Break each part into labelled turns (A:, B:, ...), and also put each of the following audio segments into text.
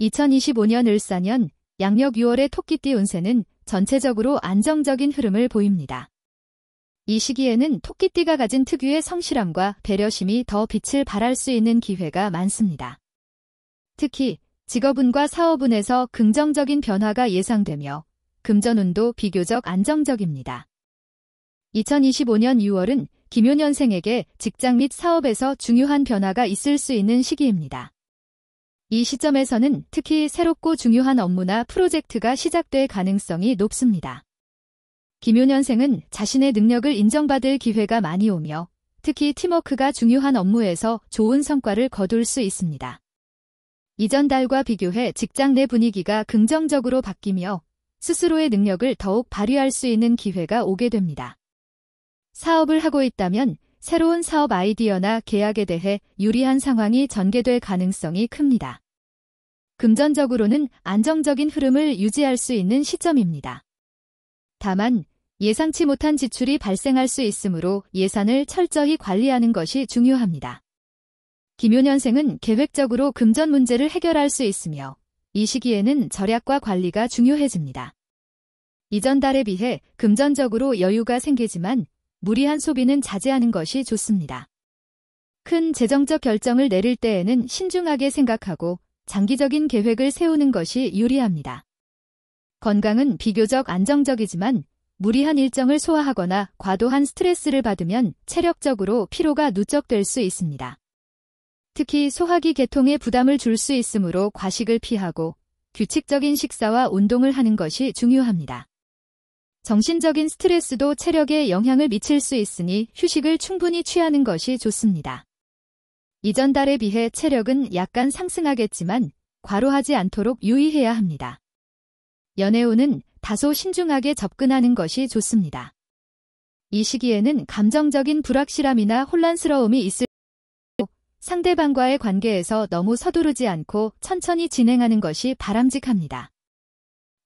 A: 2025년 을사년 양력 6월의 토끼띠 운세는 전체적으로 안정적인 흐름을 보입니다. 이 시기에는 토끼띠가 가진 특유의 성실함과 배려심이 더 빛을 발할 수 있는 기회가 많습니다. 특히 직업운과 사업운에서 긍정적인 변화가 예상되며 금전운도 비교적 안정적입니다. 2025년 6월은 김요년생에게 직장 및 사업에서 중요한 변화가 있을 수 있는 시기입니다. 이 시점에서는 특히 새롭고 중요한 업무나 프로젝트가 시작될 가능성이 높습니다. 김요년생은 자신의 능력을 인정받을 기회가 많이 오며 특히 팀워크가 중요한 업무에서 좋은 성과를 거둘 수 있습니다. 이전 달과 비교해 직장 내 분위기가 긍정적으로 바뀌며 스스로의 능력을 더욱 발휘할 수 있는 기회가 오게 됩니다. 사업을 하고 있다면 새로운 사업 아이디어나 계약에 대해 유리한 상황이 전개될 가능성이 큽니다. 금전적으로는 안정적인 흐름을 유지할 수 있는 시점입니다. 다만 예상치 못한 지출이 발생할 수 있으므로 예산을 철저히 관리하는 것이 중요합니다. 김요년생은 계획적으로 금전 문제를 해결할 수 있으며 이 시기에는 절약과 관리가 중요해집니다. 이전 달에 비해 금전적으로 여유가 생기지만 무리한 소비는 자제하는 것이 좋습니다. 큰 재정적 결정을 내릴 때에는 신중하게 생각하고 장기적인 계획을 세우는 것이 유리합니다. 건강은 비교적 안정적이지만 무리한 일정을 소화하거나 과도한 스트레스를 받으면 체력적으로 피로가 누적될 수 있습니다. 특히 소화기 계통에 부담을 줄 수 있으므로 과식을 피하고 규칙적인 식사와 운동을 하는 것이 중요합니다. 정신적인 스트레스도 체력에 영향을 미칠 수 있으니 휴식을 충분히 취하는 것이 좋습니다. 이전 달에 비해 체력은 약간 상승하겠지만 과로하지 않도록 유의해야 합니다. 연애운은 다소 신중하게 접근하는 것이 좋습니다. 이 시기에는 감정적인 불확실함이나 혼란스러움이 있을 상대방과의 관계에서 너무 서두르지 않고 천천히 진행하는 것이 바람직합니다.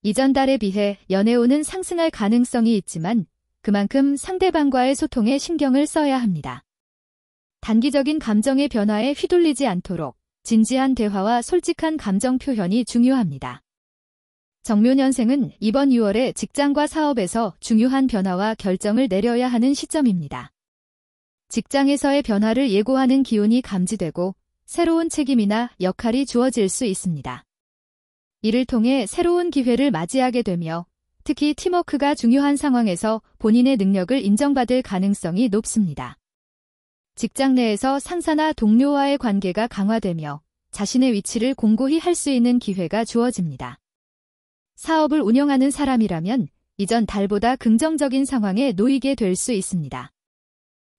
A: 이전 달에 비해 연애운은 상승할 가능성이 있지만 그만큼 상대방과의 소통에 신경을 써야 합니다. 단기적인 감정의 변화에 휘둘리지 않도록 진지한 대화와 솔직한 감정 표현이 중요합니다. 정묘년생은 이번 6월에 직장과 사업에서 중요한 변화와 결정을 내려야 하는 시점입니다. 직장에서의 변화를 예고하는 기운이 감지되고 새로운 책임이나 역할이 주어질 수 있습니다. 이를 통해 새로운 기회를 맞이하게 되며 특히 팀워크가 중요한 상황에서 본인의 능력을 인정받을 가능성이 높습니다. 직장 내에서 상사나 동료와의 관계가 강화되며 자신의 위치를 공고히 할 수 있는 기회가 주어집니다. 사업을 운영하는 사람이라면 이전 달보다 긍정적인 상황에 놓이게 될 수 있습니다.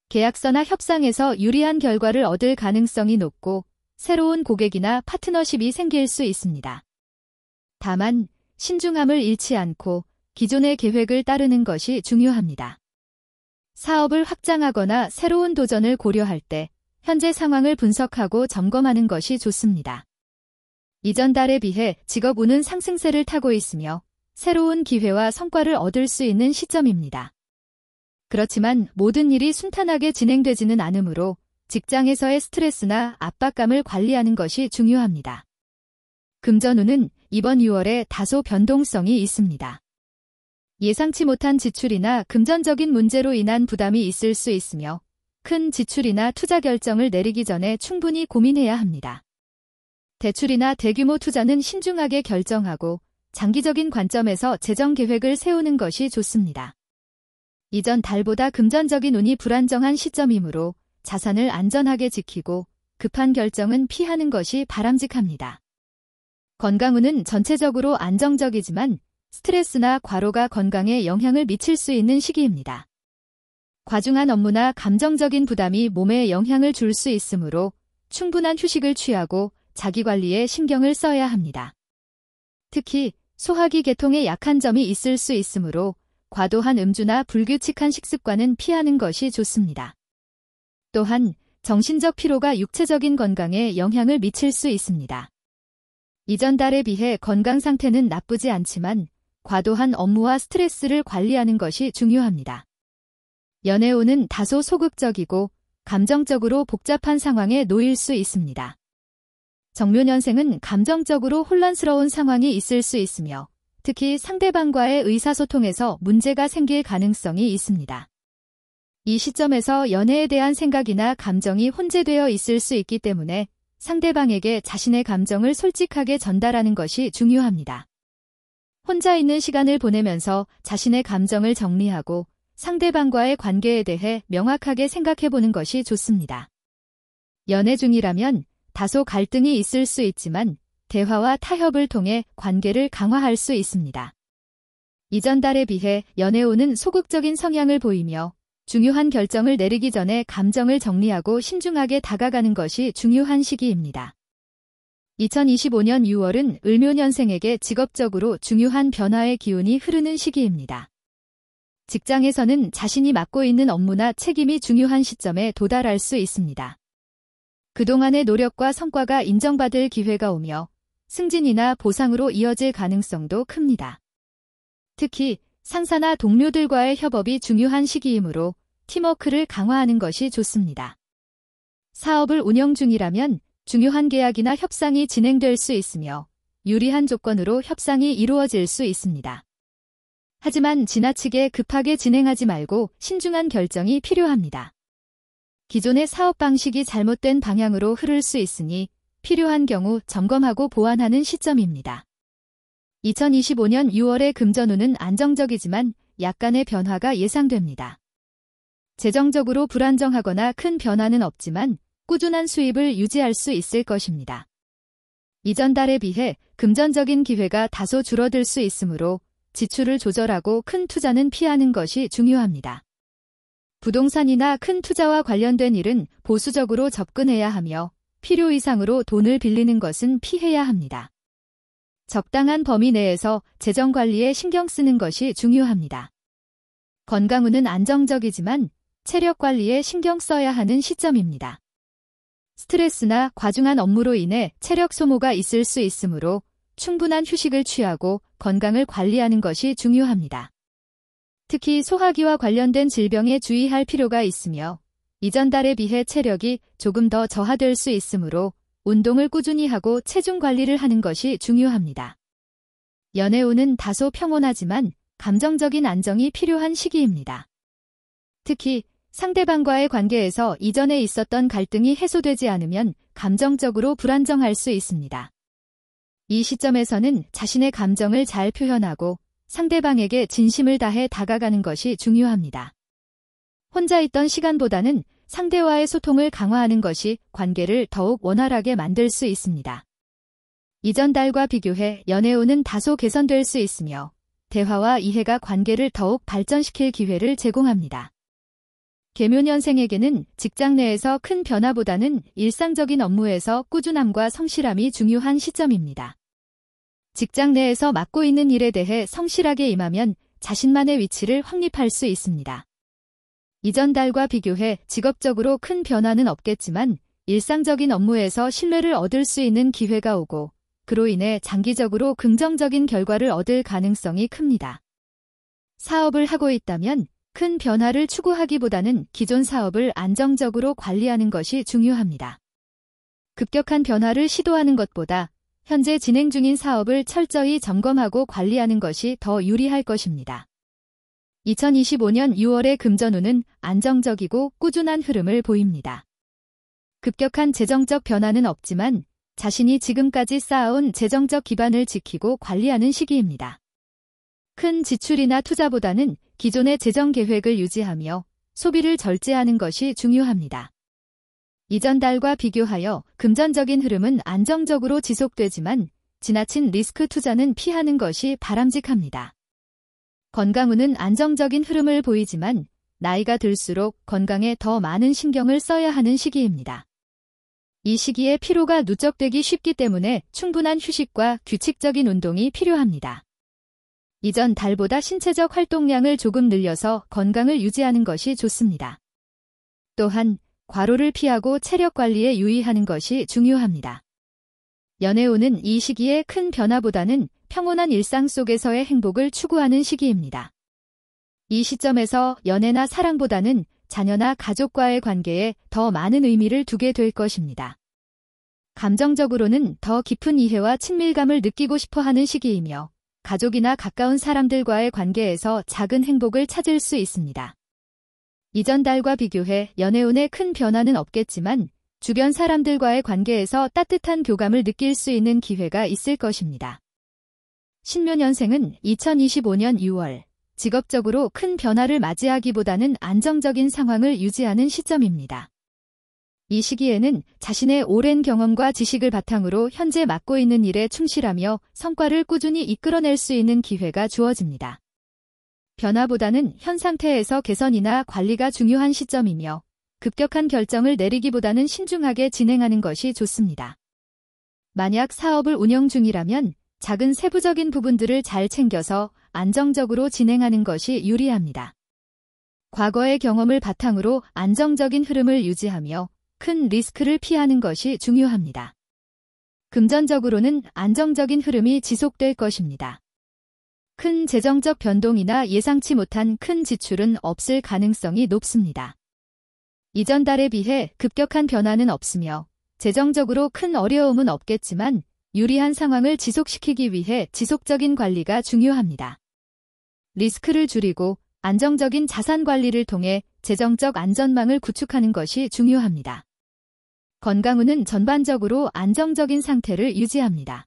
A: 계약서나 협상에서 유리한 결과를 얻을 가능성이 높고 새로운 고객이나 파트너십이 생길 수 있습니다. 다만 신중함을 잃지 않고 기존의 계획을 따르는 것이 중요합니다. 사업을 확장하거나 새로운 도전을 고려할 때 현재 상황을 분석하고 점검하는 것이 좋습니다. 이전 달에 비해 직업운은 상승세를 타고 있으며 새로운 기회와 성과를 얻을 수 있는 시점입니다. 그렇지만 모든 일이 순탄하게 진행되지는 않으므로 직장에서의 스트레스나 압박감을 관리하는 것이 중요합니다. 금전운은 이번 6월에 다소 변동성이 있습니다. 예상치 못한 지출이나 금전적인 문제로 인한 부담이 있을 수 있으며 큰 지출이나 투자 결정을 내리기 전에 충분히 고민해야 합니다. 대출이나 대규모 투자는 신중하게 결정하고 장기적인 관점에서 재정 계획을 세우는 것이 좋습니다. 이전 달보다 금전적인 운이 불안정한 시점이므로 자산을 안전하게 지키고 급한 결정은 피하는 것이 바람직합니다. 건강운은 전체적으로 안정적이지만 스트레스나 과로가 건강에 영향을 미칠 수 있는 시기입니다. 과중한 업무나 감정적인 부담이 몸에 영향을 줄 수 있으므로 충분한 휴식을 취하고 자기관리에 신경을 써야 합니다. 특히 소화기 계통에 약한 점이 있을 수 있으므로 과도한 음주나 불규칙한 식습관은 피하는 것이 좋습니다. 또한 정신적 피로가 육체적인 건강에 영향을 미칠 수 있습니다. 이전 달에 비해 건강 상태는 나쁘지 않지만 과도한 업무와 스트레스를 관리하는 것이 중요합니다. 연애운은 다소 소극적이고 감정적으로 복잡한 상황에 놓일 수 있습니다. 정묘년생은 감정적으로 혼란스러운 상황이 있을 수 있으며 특히 상대방과의 의사소통에서 문제가 생길 가능성이 있습니다. 이 시점에서 연애에 대한 생각이나 감정이 혼재되어 있을 수 있기 때문에 상대방에게 자신의 감정을 솔직하게 전달하는 것이 중요합니다. 혼자 있는 시간을 보내면서 자신의 감정을 정리하고 상대방과의 관계에 대해 명확하게 생각해보는 것이 좋습니다. 연애 중이라면 다소 갈등이 있을 수 있지만 대화와 타협을 통해 관계를 강화할 수 있습니다. 이전 달에 비해 연애운은 소극적인 성향을 보이며 중요한 결정을 내리기 전에 감정을 정리하고 신중하게 다가가는 것이 중요한 시기입니다. 2025년 6월은 을묘년생에게 직업적으로 중요한 변화의 기운이 흐르는 시기입니다. 직장에서는 자신이 맡고 있는 업무나 책임이 중요한 시점에 도달할 수 있습니다. 그동안의 노력과 성과가 인정받을 기회가 오며 승진이나 보상으로 이어질 가능성도 큽니다. 특히 상사나 동료들과의 협업이 중요한 시기이므로 팀워크를 강화하는 것이 좋습니다. 사업을 운영 중이라면 중요한 계약이나 협상이 진행될 수 있으며 유리한 조건으로 협상이 이루어질 수 있습니다. 하지만 지나치게 급하게 진행하지 말고 신중한 결정이 필요합니다. 기존의 사업 방식이 잘못된 방향으로 흐를 수 있으니 필요한 경우 점검하고 보완하는 시점입니다. 2025년 6월의 금전운은 안정적이지만 약간의 변화가 예상됩니다. 재정적으로 불안정하거나 큰 변화는 없지만 꾸준한 수입을 유지할 수 있을 것입니다. 이전 달에 비해 금전적인 기회가 다소 줄어들 수 있으므로 지출을 조절하고 큰 투자는 피하는 것이 중요합니다. 부동산이나 큰 투자와 관련된 일은 보수적으로 접근해야 하며 필요 이상으로 돈을 빌리는 것은 피해야 합니다. 적당한 범위 내에서 재정 관리에 신경 쓰는 것이 중요합니다. 건강운은 안정적이지만 체력 관리에 신경 써야 하는 시점입니다. 스트레스나 과중한 업무로 인해 체력 소모가 있을 수 있으므로 충분한 휴식을 취하고 건강을 관리하는 것이 중요합니다. 특히 소화기와 관련된 질병에 주의할 필요가 있으며 이전 달에 비해 체력이 조금 더 저하될 수 있으므로 운동을 꾸준히 하고 체중 관리를 하는 것이 중요합니다. 연애운은 다소 평온하지만 감정적인 안정이 필요한 시기입니다. 특히 상대방과의 관계에서 이전에 있었던 갈등이 해소되지 않으면 감정적으로 불안정할 수 있습니다. 이 시점에서는 자신의 감정을 잘 표현하고 상대방에게 진심을 다해 다가가는 것이 중요합니다. 혼자 있던 시간보다는 상대와의 소통을 강화하는 것이 관계를 더욱 원활하게 만들 수 있습니다. 이전 달과 비교해 연애운은 다소 개선될 수 있으며 대화와 이해가 관계를 더욱 발전시킬 기회를 제공합니다. 계묘년생에게는 직장 내에서 큰 변화보다는 일상적인 업무에서 꾸준함과 성실함이 중요한 시점입니다. 직장 내에서 맡고 있는 일에 대해 성실하게 임하면 자신만의 위치를 확립할 수 있습니다. 이전 달과 비교해 직업적으로 큰 변화는 없겠지만 일상적인 업무에서 신뢰를 얻을 수 있는 기회가 오고 그로 인해 장기적으로 긍정적인 결과를 얻을 가능성이 큽니다. 사업을 하고 있다면 큰 변화를 추구하기보다는 기존 사업을 안정적으로 관리하는 것이 중요합니다. 급격한 변화를 시도하는 것보다 현재 진행 중인 사업을 철저히 점검하고 관리하는 것이 더 유리할 것입니다. 2025년 6월의 금전운은 안정적이고 꾸준한 흐름을 보입니다. 급격한 재정적 변화는 없지만 자신이 지금까지 쌓아온 재정적 기반을 지키고 관리하는 시기입니다. 큰 지출이나 투자보다는 기존의 재정 계획을 유지하며 소비를 절제하는 것이 중요합니다. 이전 달과 비교하여 금전적인 흐름은 안정적으로 지속되지만 지나친 리스크 투자는 피하는 것이 바람직합니다. 건강운은 안정적인 흐름을 보이지만 나이가 들수록 건강에 더 많은 신경을 써야 하는 시기입니다. 이 시기에 피로가 누적되기 쉽기 때문에 충분한 휴식과 규칙적인 운동이 필요합니다. 이전 달보다 신체적 활동량을 조금 늘려서 건강을 유지하는 것이 좋습니다. 또한 과로를 피하고 체력 관리에 유의하는 것이 중요합니다. 연애운은 이 시기에 큰 변화보다는 평온한 일상 속에서의 행복을 추구하는 시기입니다. 이 시점에서 연애나 사랑보다는 자녀나 가족과의 관계에 더 많은 의미를 두게 될 것입니다. 감정적으로는 더 깊은 이해와 친밀감을 느끼고 싶어 하는 시기이며 가족이나 가까운 사람들과의 관계에서 작은 행복을 찾을 수 있습니다. 이전 달과 비교해 연애운에 큰 변화는 없겠지만 주변 사람들과의 관계에서 따뜻한 교감을 느낄 수 있는 기회가 있을 것입니다. 신묘년생은 2025년 6월, 직업적으로 큰 변화를 맞이하기보다는 안정적인 상황을 유지하는 시점입니다. 이 시기에는 자신의 오랜 경험과 지식을 바탕으로 현재 맡고 있는 일에 충실하며 성과를 꾸준히 이끌어낼 수 있는 기회가 주어집니다. 변화보다는 현 상태에서 개선이나 관리가 중요한 시점이며 급격한 결정을 내리기보다는 신중하게 진행하는 것이 좋습니다. 만약 사업을 운영 중이라면 작은 세부적인 부분들을 잘 챙겨서 안정적으로 진행하는 것이 유리합니다. 과거의 경험을 바탕으로 안정적인 흐름을 유지하며 큰 리스크를 피하는 것이 중요합니다. 금전적으로는 안정적인 흐름이 지속될 것입니다. 큰 재정적 변동이나 예상치 못한 큰 지출은 없을 가능성이 높습니다. 이전 달에 비해 급격한 변화는 없으며 재정적으로 큰 어려움은 없겠지만 유리한 상황을 지속시키기 위해 지속적인 관리가 중요합니다. 리스크를 줄이고 안정적인 자산 관리를 통해 재정적 안전망을 구축하는 것이 중요합니다. 건강운은 전반적으로 안정적인 상태를 유지합니다.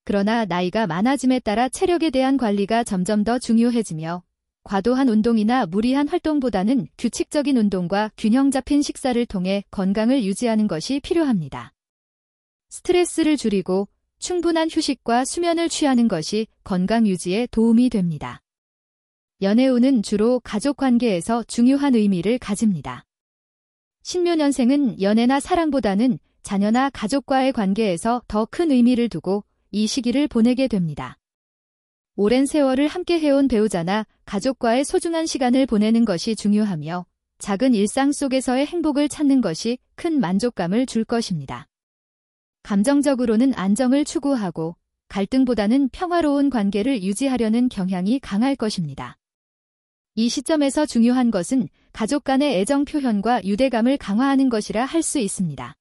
A: 그러나 나이가 많아짐에 따라 체력에 대한 관리가 점점 더 중요해지며 과도한 운동이나 무리한 활동보다는 규칙적인 운동과 균형 잡힌 식사를 통해 건강을 유지하는 것이 필요합니다. 스트레스를 줄이고 충분한 휴식과 수면을 취하는 것이 건강 유지에 도움이 됩니다. 연애운은 주로 가족 관계에서 중요한 의미를 가집니다. 신묘년생은 연애나 사랑보다는 자녀나 가족과의 관계에서 더 큰 의미를 두고 이 시기를 보내게 됩니다. 오랜 세월을 함께 해온 배우자나 가족과의 소중한 시간을 보내는 것이 중요하며 작은 일상 속에서의 행복을 찾는 것이 큰 만족감을 줄 것입니다. 감정적으로는 안정을 추구하고 갈등보다는 평화로운 관계를 유지하려는 경향이 강할 것입니다. 이 시점에서 중요한 것은 가족 간의 애정 표현과 유대감을 강화하는 것이라 할 수 있습니다.